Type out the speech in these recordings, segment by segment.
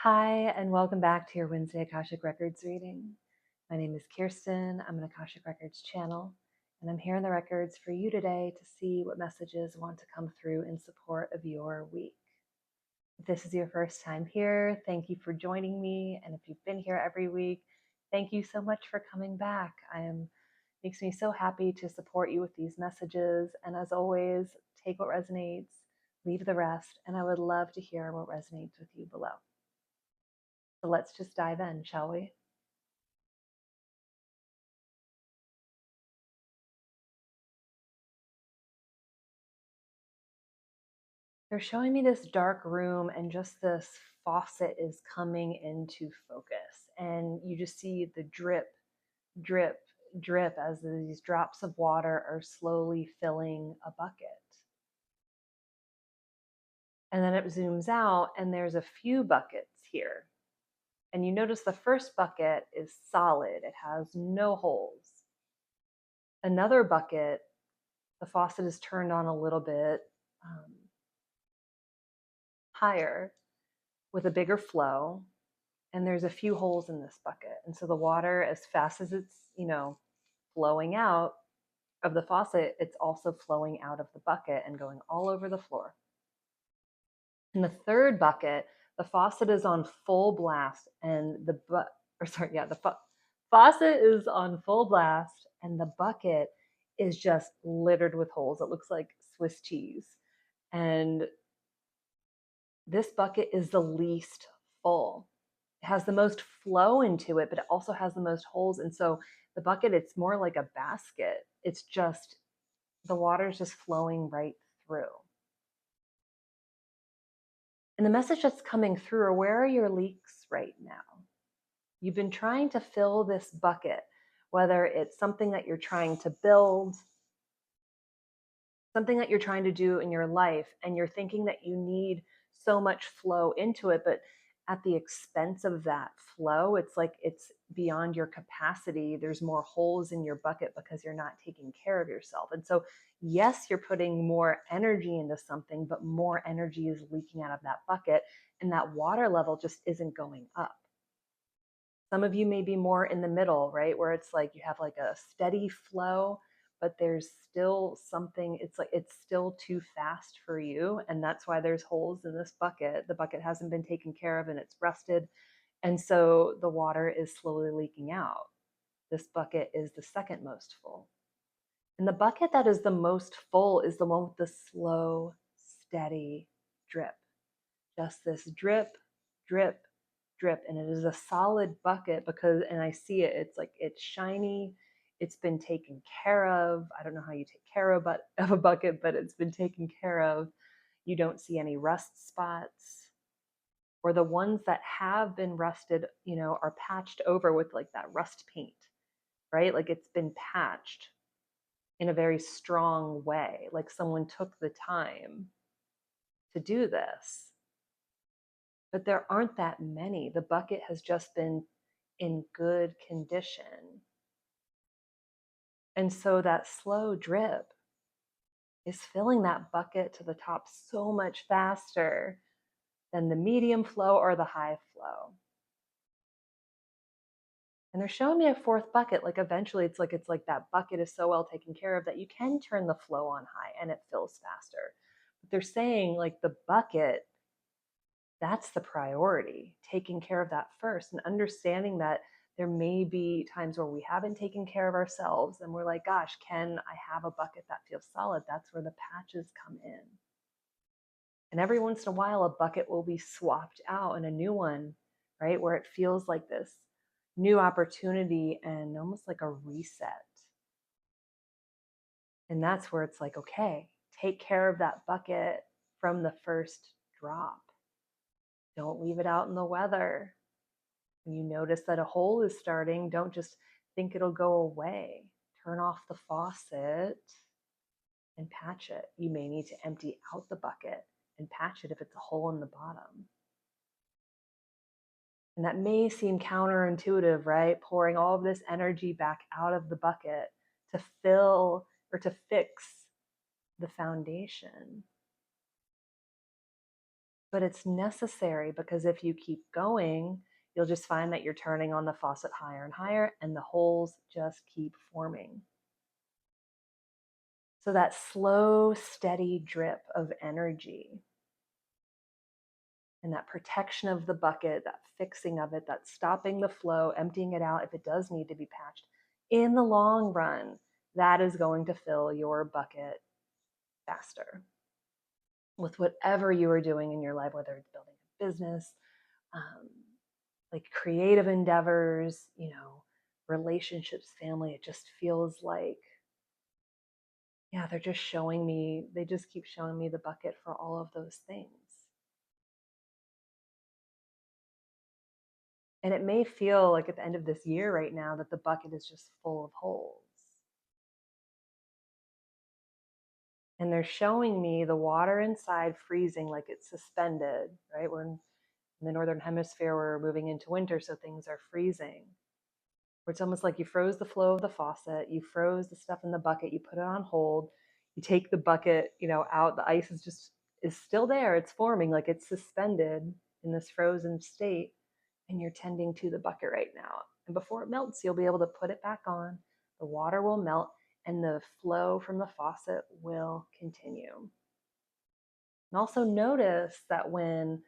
Hi, and welcome back to your Wednesday Akashic Records reading. My name is Kirsten. I'm an Akashic Records channel, and I'm here in the records for you today to see what messages want to come through in support of your week. If this is your first time here, thank you for joining me. And if you've been here every week, thank you so much for coming back. Makes me so happy to support you with these messages. And as always, take what resonates, leave the rest, and I would love to hear what resonates with you below. So let's just dive in, shall we? They're showing me this dark room and just this faucet is coming into focus. And you just see the drip, drip, drip as these drops of water are slowly filling a bucket. And then it zooms out and there's a few buckets here. And you notice the first bucket is solid, it has no holes. Another bucket, the faucet is turned on a little bit higher with a bigger flow, and there's a few holes in this bucket. And so the water, as fast as it's, flowing out of the faucet, it's also flowing out of the bucket and going all over the floor. In the third bucket, the faucet is on full blast and the faucet is on full blast and the bucket is just littered with holes. It looks like Swiss cheese. And this bucket is the least full. It has the most flow into it, but it also has the most holes. And so the bucket, it's more like a basket. It's just, the water's just flowing right through. And the message that's coming through are, where are your leaks right now? You've been trying to fill this bucket, whether it's something that you're trying to build, something that you're trying to do in your life, and you're thinking that you need so much flow into it, but at the expense of that flow, it's like it's beyond your capacity. There's more holes in your bucket because you're not taking care of yourself. And so, yes, you're putting more energy into something, but more energy is leaking out of that bucket, and that water level just isn't going up. Some of you may be more in the middle, right? Where it's like you have like a steady flow, but there's still something, it's like it's still too fast for you. And that's why there's holes in this bucket. The bucket hasn't been taken care of and it's rusted. And so the water is slowly leaking out. This bucket is the second most full. And the bucket that is the most full is the one with the slow, steady drip. Just this drip, drip, drip. And it is a solid bucket because, and I see it, it's like, it's shiny. It's been taken care of. I don't know how you take care of a bucket, but it's been taken care of. You don't see any rust spots, or the ones that have been rusted, are patched over with like that rust paint, right? Like it's been patched in a very strong way. Like someone took the time to do this. But there aren't that many. The bucket has just been in good condition. And so that slow drip is filling that bucket to the top so much faster than the medium flow or the high flow. And they're showing me a fourth bucket. Like eventually it's like that bucket is so well taken care of that you can turn the flow on high and it fills faster. But they're saying like the bucket, that's the priority, taking care of that first and understanding that there may be times where we haven't taken care of ourselves and we're like, gosh, can I have a bucket that feels solid? That's where the patches come in. And every once in a while, a bucket will be swapped out and a new one, right? Where it feels like this new opportunity and almost like a reset. And that's where it's like, okay, take care of that bucket from the first drop. Don't leave it out in the weather. When you notice that a hole is starting, don't just think it'll go away. Turn off the faucet and patch it. You may need to empty out the bucket and patch it if it's a hole in the bottom. And that may seem counterintuitive, right? Pouring all of this energy back out of the bucket to fill or to fix the foundation. But it's necessary, because if you keep going, you'll just find that you're turning on the faucet higher and higher, and the holes just keep forming. So that slow, steady drip of energy and that protection of the bucket, that fixing of it, that stopping the flow, emptying it out if it does need to be patched, in the long run, that is going to fill your bucket faster with whatever you are doing in your life, whether it's building a business, um, like creative endeavors, relationships, family. It just feels like, yeah, they're just showing me, they just keep showing me the bucket for all of those things. And it may feel like at the end of this year right now that the bucket is just full of holes. And they're showing me the water inside freezing, like it's suspended, right? We're in the northern hemisphere, we're moving into winter, so things are freezing. Where it's almost like you froze the flow of the faucet, you froze the stuff in the bucket, you put it on hold, you take the bucket, out, the ice is still there, it's forming, like it's suspended in this frozen state, and you're tending to the bucket right now. And before it melts, you'll be able to put it back on, the water will melt, and the flow from the faucet will continue. And also notice that when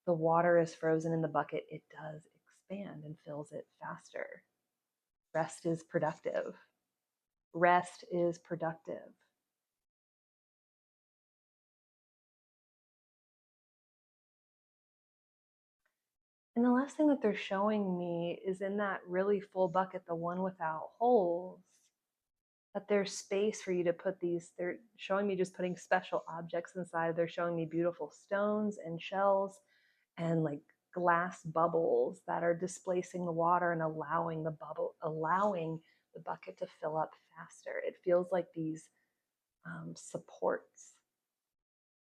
the water is frozen in the bucket, it does expand and fills it faster. Rest is productive. Rest is productive. And the last thing that they're showing me is in that really full bucket, the one without holes, that there's space for you to put these. They're showing me just putting special objects inside. They're showing me beautiful stones and shells and like glass bubbles that are displacing the water and allowing the bucket to fill up faster. It feels like these supports.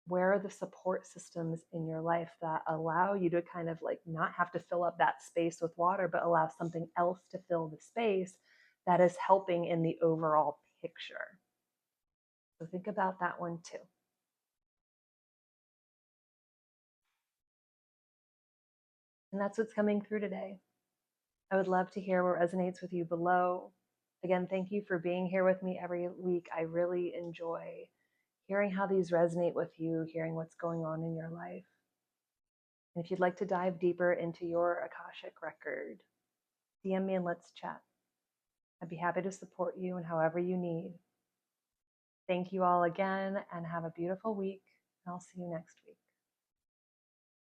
Where are the support systems in your life that allow you to kind of like not have to fill up that space with water, but allow something else to fill the space that is helping in the overall picture? So think about that one too. And that's what's coming through today. I would love to hear what resonates with you below. Again, thank you for being here with me every week. I really enjoy hearing how these resonate with you, hearing what's going on in your life. And if you'd like to dive deeper into your Akashic record, DM me and let's chat. I'd be happy to support you in however you need. Thank you all again, and have a beautiful week. I'll see you next week.